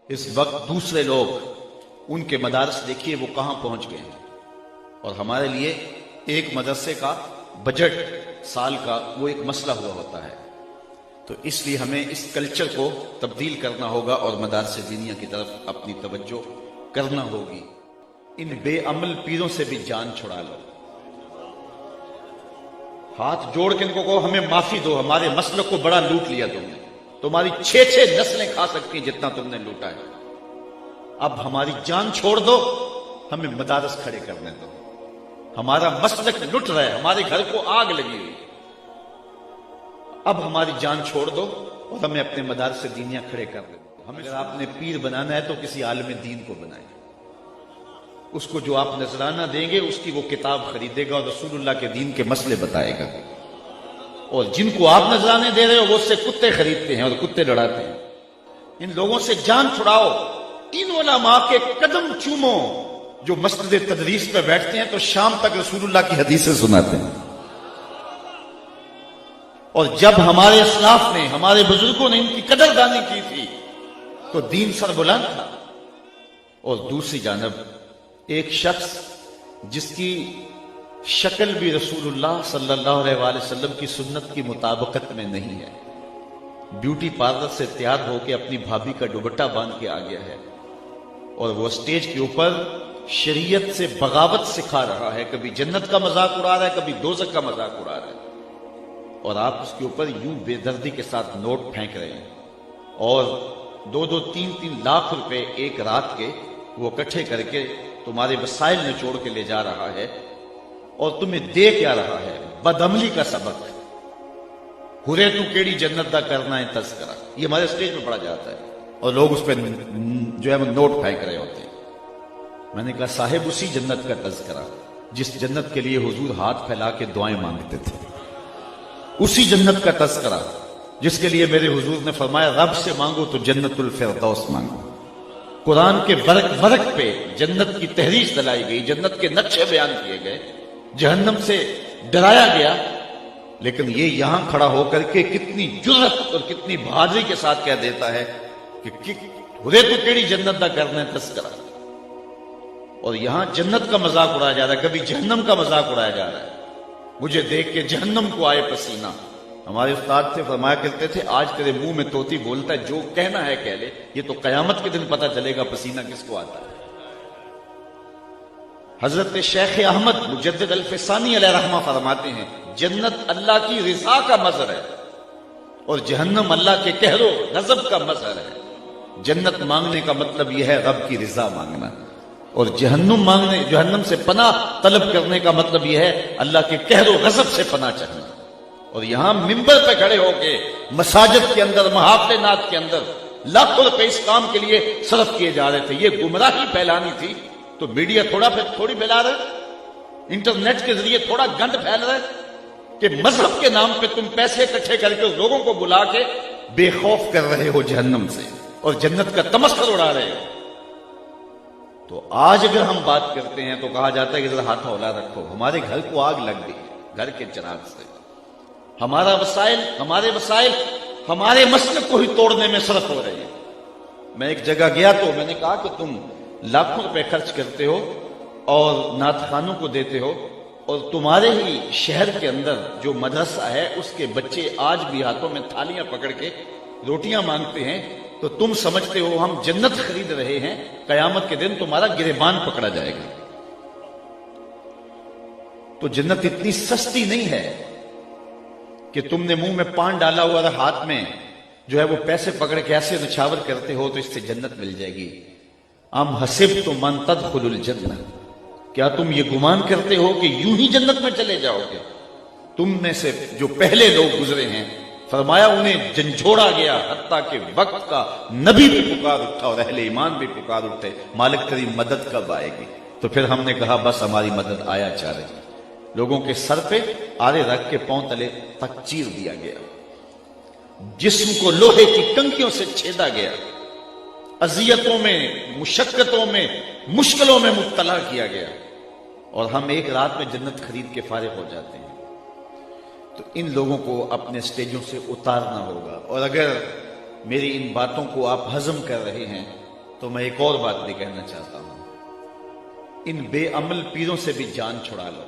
اس وقت دوسرے لوگ ان کے مدارس دیکھیے وہ کہاں پہنچ گئے ہیں، اور ہمارے لیے ایک مدرسے کا بجٹ سال کا وہ ایک مسئلہ ہوا ہوتا ہے۔ تو اس لیے ہمیں اس کلچر کو تبدیل کرنا ہوگا اور مدارس دینیہ کی طرف اپنی توجہ کرنا ہوگی۔ ان بے عمل پیروں سے بھی جان چھڑا لو، ہاتھ جوڑ کے ان کو کہو ہمیں معافی دو، ہمارے مسلک کو بڑا لوٹ لیا تم نے، تمہاری 6 نسلیں کھا سکتی جتنا تم نے لوٹا ہے، اب ہماری جان چھوڑ دو، ہمیں مدارس کھڑے کرنے دو، ہمارا مسلک لٹ رہا ہے، ہمارے گھر کو آگ لگی ہوئی، اب ہماری جان چھوڑ دو اور ہمیں اپنے مدارس دینیہ کھڑے کر دو۔ ہمیں اگر آپ نے پیر بنانا ہے تو کسی عالم دین کو بنائیں، اس کو جو آپ نذرانہ دیں گے اس کی وہ کتاب خریدے گا اور رسول اللہ کے دین کے مسئلے بتائے گا، اور جن کو آپ نذرانے دے رہے ہو وہ اس سے کتے خریدتے ہیں اور کتے لڑاتے ہیں۔ ان لوگوں سے جان چھڑاؤ، ان علماء کے قدم چومو جو مسجد تدریس پہ بیٹھتے ہیں تو شام تک رسول اللہ کی حدیثیں سناتے ہیں، اور جب ہمارے اسلاف نے، ہمارے بزرگوں نے ان کی قدر دانی کی تھی تو دین سر بلند تھا۔ اور دوسری جانب ایک شخص جس کی شکل بھی رسول اللہ صلی اللہ علیہ وآلہ وسلم کی سنت کی مطابقت میں نہیں ہے، بیوٹی پارلر سے تیار ہو کے اپنی بھابھی کا دوپٹہ باندھ کے آ گیا ہے، اور وہ اسٹیج کے اوپر شریعت سے بغاوت سکھا رہا ہے، کبھی جنت کا مذاق اڑا رہا ہے، کبھی دوزخ کا مذاق اڑا رہا ہے، اور آپ اس کے اوپر یوں بے دردی کے ساتھ نوٹ پھینک رہے ہیں، اور 2-2 3-3 لاکھ روپے ایک رات کے وہ اکٹھے کر کے تمہارے وسائل نچوڑ کے لے جا رہا ہے، اور تمہیں دے کیا رہا ہے؟ بدعملی کا سبق، ہرے تو کیڑی جنت دا کرنا ہے تذکرہ، یہ ہمارے اسٹیج میں پڑھا جاتا ہے، اور لوگ اس پہ جو ہے وہ نوٹ پھینک رہے ہوتے ہیں۔ میں نے کہا صاحب اسی جنت کا تذکرہ جس جنت کے لیے حضور ہاتھ پھیلا کے دعائیں مانگتے تھے، اسی جنت کا تذکرہ جس کے لیے میرے حضور نے فرمایا رب سے مانگو تو جنت الفردوس مانگو۔ قرآن کے ورق ورق پہ جنت کی تحریر دلائی گئی، جنت کے نقشے بیان کیے گئے، جہنم سے ڈرایا گیا، لیکن یہ یہاں کھڑا ہو کر کے کتنی جرأت اور کتنی بہادری کے ساتھ کہہ دیتا ہے کہ ہرے تو کیڑی جنت دا کرنا ہے تذکرہ، اور یہاں جنت کا مذاق اڑایا جا رہا ہے، کبھی جہنم کا مذاق اڑایا جا رہا ہے۔ مجھے دیکھ کے جہنم کو آئے پسینہ، ہمارے استاد سے فرمایا کرتے تھے آج تیرے منہ میں طوطی بولتا ہے، جو کہنا ہے کہہ لے، یہ تو قیامت کے دن پتہ چلے گا پسینہ کس کو آتا ہے۔ حضرت شیخ احمد مجدد الفسانی علیہ رحمہ فرماتے ہیں جنت اللہ کی رضا کا مظہر ہے اور جہنم اللہ کے قہر و غضب کا مظہر ہے۔ جنت مانگنے کا مطلب یہ ہے رب کی رضا مانگنا، اور جہنم سے پناہ طلب کرنے کا مطلب یہ ہے اللہ کے قہر و غضب سے پناہ چاہنا۔ اور یہاں منبر پہ کھڑے ہو کے مساجد کے اندر، محافل نات کے اندر لاکھوں روپے اس کام کے لیے صرف کیے جا رہے تھے۔ یہ گمراہی پھیلانی تھی تو میڈیا تھوڑی پھیلا رہا ہے، انٹرنیٹ کے ذریعے تھوڑا گند پھیل رہا ہے کہ مذہب کے نام پہ تم پیسے اکٹھے کر کے لوگوں کو بلا کے بے خوف کر رہے ہو جہنم سے اور جنت کا تمسخر اڑا رہے ہو۔ تو آج اگر ہم بات کرتے ہیں تو کہا جاتا ہے کہ ذرا ہاتھ ہولا رکھو، ہمارے گھر کو آگ لگ گئی ہے گھر کے چراغ سے، ہمارے وسائل ہمارے مسلک کو ہی توڑنے میں صرف ہو رہے ہیں۔ میں ایک جگہ گیا تو میں نے کہا کہ تم لاکھوں روپے خرچ کرتے ہو اور نعت خوانوں کو دیتے ہو، اور تمہارے ہی شہر کے اندر جو مدرسہ ہے اس کے بچے آج بھی ہاتھوں میں تھالیاں پکڑ کے روٹیاں مانگتے ہیں، تو تم سمجھتے ہو ہم جنت خرید رہے ہیں، قیامت کے دن تمہارا گریبان پکڑا جائے گا۔ تو جنت اتنی سستی نہیں ہے کہ تم نے منہ میں پان ڈالا ہوا اور ہاتھ میں جو ہے وہ پیسے پکڑ کے ایسے نچھاور کرتے ہو تو اس سے جنت مل جائے گی۔ ام حسبتم ان تدخلوا الجنہ، کیا تم یہ گمان کرتے ہو کہ یوں ہی جنت میں چلے جاؤ گے؟ تم میں سے جو پہلے لوگ گزرے ہیں فرمایا انہیں جھنجھوڑا گیا، حتیٰ کہ وقت کا نبی بھی پکار اٹھا اور اہل ایمان بھی پکار اٹھے مالک تیری مدد کب آئے گی؟ تو پھر ہم نے کہا بس ہماری مدد آیا چاہ رہی۔ لوگوں کے سر پہ آرے رکھ کے پاؤں تلے تک چیر دیا گیا، جسم کو لوہے کی کنکیوں سے چھیدا گیا، اذیتوں میں، مشقتوں میں، مشکلوں میں مبتلا کیا گیا، اور ہم ایک رات میں جنت خرید کے فارغ ہو جاتے ہیں۔ تو ان لوگوں کو اپنے سٹیجوں سے اتارنا ہوگا، اور اگر میری ان باتوں کو آپ ہضم کر رہے ہیں تو میں ایک اور بات بھی کہنا چاہتا ہوں، ان بے عمل پیروں سے بھی جان چھڑا لو،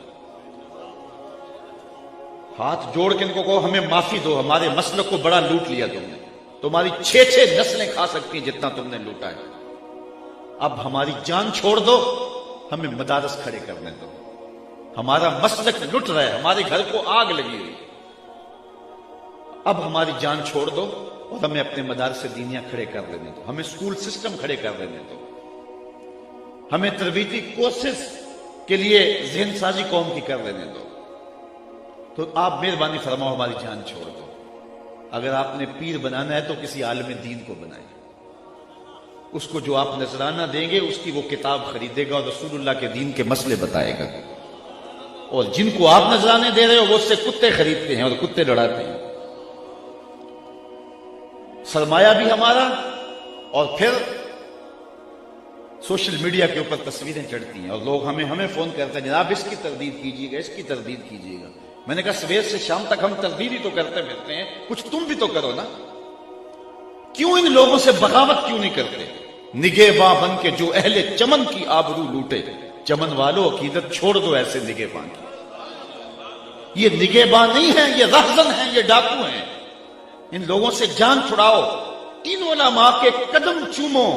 ہاتھ جوڑ کے ان کو کہو ہمیں معافی دو، ہمارے مسلک کو بڑا لوٹ لیا تم نے، تمہاری 6 نسلیں کھا سکتی ہیں جتنا تم نے لوٹا ہے، اب ہماری جان چھوڑ دو، ہمیں مدارس کھڑے کرنے دو، ہمارا مسلک لٹ رہا ہے، ہمارے گھر کو آگ لگی ہوئی، اب ہماری جان چھوڑ دو اور ہمیں اپنے مدارس دینیاں کھڑے کر دینے دو، ہمیں سکول سسٹم کھڑے کر دینے دو، ہمیں تربیتی کورسز کے لیے ذہن سازی قوم کی کر دینے دو، تو آپ مہربانی فرماؤ ہماری جان چھوڑ دو۔ اگر آپ نے پیر بنانا ہے تو کسی عالم دین کو بنائیں، اس کو جو آپ نذرانہ دیں گے اس کی وہ کتاب خریدے گا اور رسول اللہ کے دین کے مسئلے بتائے گا، اور جن کو آپ نذرانے دے رہے ہو وہ اس سے کتے خریدتے ہیں اور کتے لڑاتے ہیں، سرمایہ بھی ہمارا، اور پھر سوشل میڈیا کے اوپر تصویریں چڑھتی ہیں اور لوگ ہمیں فون کرتے ہیں جناب اس کی تردید کیجیے گا، اس کی تردید کیجیے گا۔ میں نے کہا سویر سے شام تک ہم تردید ہی تو کرتے پھرتے ہیں، کچھ تم بھی تو کرو نا، کیوں ان لوگوں سے بغاوت کیوں نہیں کرتے؟ نگہباں بن کے جو اہل چمن کی آبرو لوٹے، چمن والو عقیدت چھوڑ دو ایسے نگہباں کی۔ یہ نگہباں نہیں ہیں، یہ رہزن ہیں، یہ ڈاکو ہیں، ان لوگوں سے جان چھڑاؤ۔ ان علماء کے قدم چومو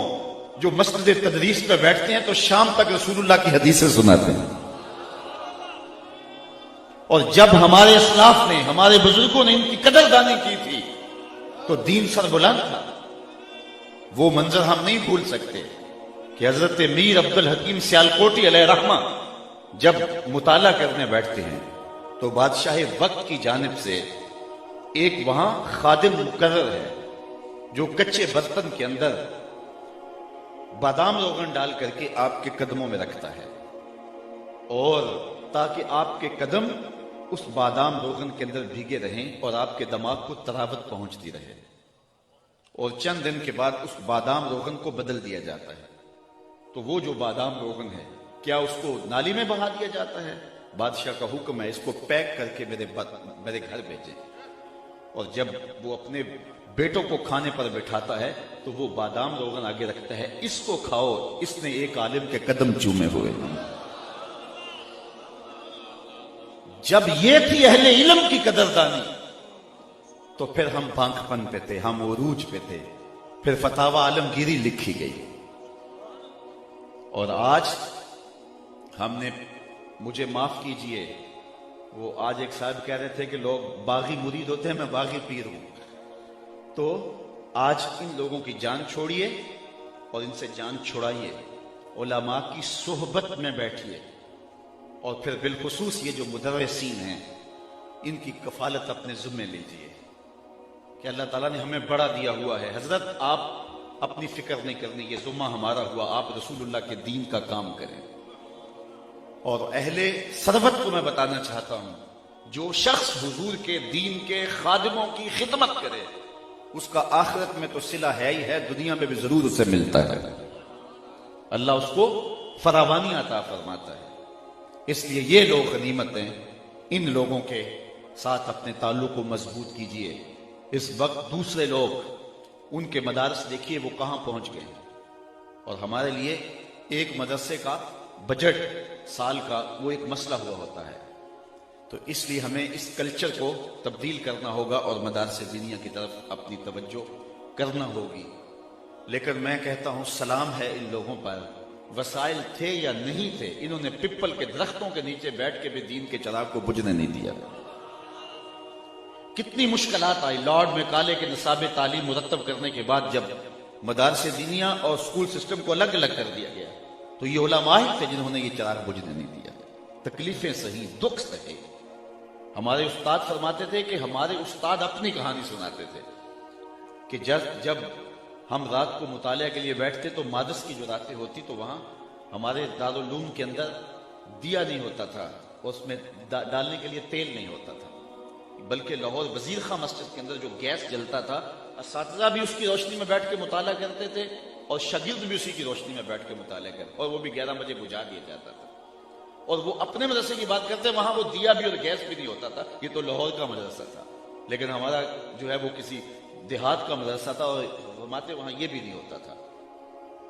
جو مسجد تدریس پہ بیٹھتے ہیں تو شام تک رسول اللہ کی حدیثیں سناتے ہیں، اور جب ہمارے اسلاف نے، ہمارے بزرگوں نے ان کی قدردانی کی تھی تو دین سر بلند تھا۔ وہ منظر ہم نہیں بھول سکتے کہ حضرت میر عبد الحکیم سیالکوٹی علیہ رحمہ جب مطالعہ کرنے بیٹھتے ہیں تو بادشاہ وقت کی جانب سے ایک وہاں خادم مقرر ہے جو کچے برتن کے اندر بادام روغن ڈال کر کے آپ کے قدموں میں رکھتا ہے، اور تاکہ آپ کے قدم اس بادام روغن کے اندر بھیگے رہیں اور آپ کے دماغ کو تراوت پہنچتی رہے، اور چند دن کے بعد اس بادام روغن کو بدل دیا جاتا ہے۔ تو وہ جو بادام روغن ہے کیا اس کو نالی میں بہا دیا جاتا ہے؟ بادشاہ کا حکم ہے اس کو پیک کر کے میرے گھر بھیجیں، اور جب وہ اپنے بیٹوں کو کھانے پر بٹھاتا ہے تو وہ بادام روغن آگے رکھتا ہے، اس کو کھاؤ، اس نے ایک عالم کے قدم چومے ہوئے۔ جب یہ تھی اہل علم کی قدردانی تو پھر ہم بانک پن پہ تھے، ہم عروج پہ تھے، پھر فتاوی عالمگیری لکھی گئی، اور آج ہم نے، مجھے معاف کیجئے، وہ آج ایک صاحب کہہ رہے تھے کہ لوگ باغی مرید ہوتے ہیں، میں باغی پیر ہوں، تو آج ان لوگوں کی جان چھوڑیے اور ان سے جان چھڑائیے، علماء کی صحبت میں بیٹھیے، اور پھر بالخصوص یہ جو مدرسین ہیں ان کی کفالت اپنے ذمہ لیجئے کہ اللہ تعالیٰ نے ہمیں بڑا دیا ہوا ہے۔ حضرت آپ اپنی فکر نہیں کرنی، یہ ذمہ ہمارا ہوا، آپ رسول اللہ کے دین کا کام کریں۔ اور اہل ثروت کو میں بتانا چاہتا ہوں، جو شخص حضور کے دین کے خادموں کی خدمت کرے اس کا آخرت میں تو صلہ ہے ہی ہے، دنیا میں بھی ضرور اسے ملتا ہے، اللہ اس کو فراوانی عطا فرماتا ہے۔ اس لیے یہ لوگ غنیمت ہیں، ان لوگوں کے ساتھ اپنے تعلق کو مضبوط کیجئے۔ اس وقت دوسرے لوگ، ان کے مدارس دیکھیے وہ کہاں پہنچ گئے، اور ہمارے لیے ایک مدرسے کا بجٹ سال کا وہ ایک مسئلہ ہوا ہوتا ہے، تو اس لیے ہمیں اس کلچر کو تبدیل کرنا ہوگا اور مدارس دینیہ کی طرف اپنی توجہ کرنا ہوگی۔ لیکن میں کہتا ہوں سلام ہے ان لوگوں پر، وسائل تھے یا نہیں تھے، انہوں نے پپل کے درختوں کے نیچے بیٹھ کے بھی دین کے چراغ کو بجھنے نہیں دیا۔ کتنی مشکلات آئی، لارڈ میکالے کے نصاب تعلیم مرتب کرنے کے بعد جب مدارس دینیہ اور اسکول سسٹم کو الگ الگ کر دیا گیا تو یہ علماء ہی تھے جنہوں نے یہ چراغ بجھنے نہیں دیا۔ تکلیفیں سہی، دکھ سہے۔ ہمارے استاد فرماتے تھے کہ ہمارے استاد اپنی کہانی سناتے تھے کہ جب ہم رات کو مطالعہ کے لیے بیٹھتے تو مادس کی جو راتیں ہوتی تو وہاں ہمارے دارالعلوم کے اندر دیا نہیں ہوتا تھا، اس میں ڈالنے کے لیے تیل نہیں ہوتا تھا، بلکہ لاہور وزیر خاں مسجد کے اندر جو گیس جلتا تھا، اساتذہ بھی اس کی روشنی میں بیٹھ کے مطالعہ کرتے تھے اور شاگرد بھی اسی کی روشنی میں بیٹھ کے مطالعہ کرتے، اور وہ بھی 11 بجے بجھا دیا جاتا تھا۔ اور وہ اپنے مدرسے کی بات کرتے، وہاں وہ دیا بھی اور گیس بھی نہیں ہوتا تھا، یہ تو لاہور کا مدرسہ تھا، لیکن ہمارا جو ہے وہ کسی دیہات کا مدرسہ تھا اور فرماتے وہاں یہ بھی نہیں ہوتا تھا۔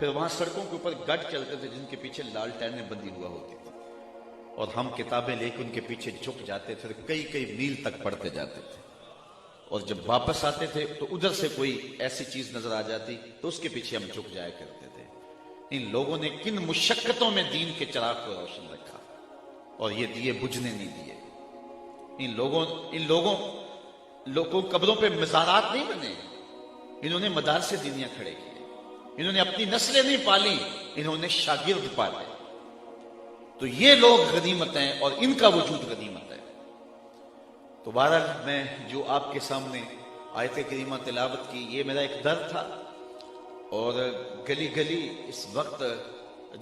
پھر وہاں سڑکوں کے اوپر گڈ چلتے تھے جن کے پیچھے لالٹینیں بندی ہوا ہوتی تھی، اور ہم کتابیں لے کے ان کے پیچھے جھک جاتے تھے، کئی کئی میل تک پڑھتے جاتے تھے، اور جب واپس آتے تھے تو ادھر سے کوئی ایسی چیز نظر آ جاتی تو اس کے پیچھے ہم جھک جایا کرتے تھے۔ ان لوگوں نے کن مشقتوں میں دین کے چراغ کو روشن رکھا، اور یہ دیے بجھنے نہیں دیے۔ ان لوگوں قبروں پہ مزارات نہیں بنے، انہوں نے مدارس دینیاں کھڑے کیے، انہوں نے اپنی نسلیں نہیں پالی، انہوں نے شاگرد پالے۔ تو یہ لوگ غنیمت ہیں اور ان کا وجود غنیمت ہے۔ تو بہرحال میں جو آپ کے سامنے آیت کریمہ تلاوت کی، یہ میرا ایک درد تھا، اور گلی گلی اس وقت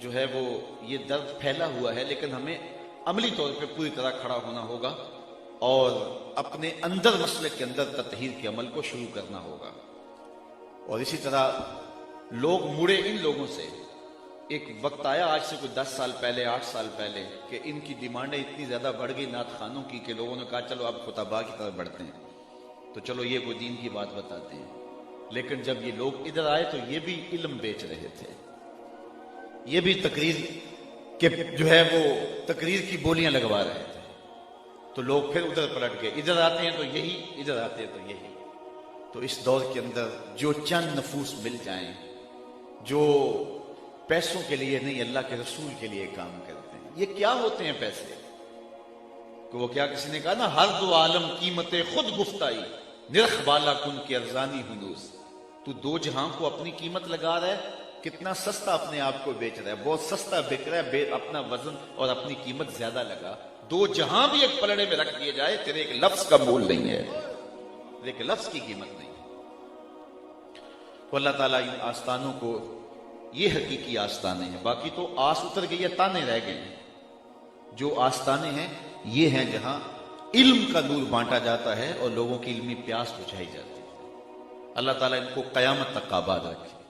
جو ہے وہ یہ درد پھیلا ہوا ہے، لیکن ہمیں عملی طور پہ پوری طرح کھڑا ہونا ہوگا اور اپنے اندر مسئلے کے اندر تطہیر کے عمل کو شروع کرنا ہوگا۔ اور اسی طرح لوگ مڑے ان لوگوں سے، ایک وقت آیا آج سے کوئی 10 سال پہلے 8 سال پہلے کہ ان کی ڈیمانڈیں اتنی زیادہ بڑھ گئی نعت خانوں کی کہ لوگوں نے کہا چلو اب خطباء کی طرف بڑھتے ہیں، تو چلو یہ کوئی دین کی بات بتاتے ہیں۔ لیکن جب یہ لوگ ادھر آئے تو یہ بھی علم بیچ رہے تھے، یہ بھی تقریر کے جو ہے وہ تقریر کی بولیاں لگوا رہے تھے۔ تو لوگ پھر ادھر پلٹ گئے، ادھر آتے ہیں تو یہی، ادھر آتے ہیں تو یہی۔ تو اس دور کے اندر جو چند نفوس مل جائیں جو پیسوں کے لیے نہیں اللہ کے رسول کے لیے کام کرتے ہیں، یہ کیا ہوتے ہیں پیسے؟ کہ وہ کیا کسی نے کہا نا، ہر دو عالم قیمت خود گفتائی، نرخ بالا کن کی ارزانی ہنوز۔ تو دو جہاں کو اپنی قیمت لگا رہا ہے، کتنا سستا اپنے آپ کو بیچ رہا ہے، بہت سستا بک رہا ہے، اپنا وزن اور اپنی قیمت زیادہ لگا۔ دو جہاں بھی ایک پلڑے میں رکھ دیے جائے، تیرے ایک لفظ کا مول نہیں ہے، ایک لفظ کی قیمت نہیں ہے۔ تو اللہ تعالیٰ ان آستانوں کو، یہ حقیقی آستانے ہیں، باقی تو آس اتر گئی ہے، تانے رہ گئے ہیں۔ جو آستانے ہیں یہ ہیں جہاں علم کا نور بانٹا جاتا ہے اور لوگوں کی علمی پیاس بجھائی جاتی ہے۔ اللہ تعالیٰ ان کو قیامت تک آباد رکھے۔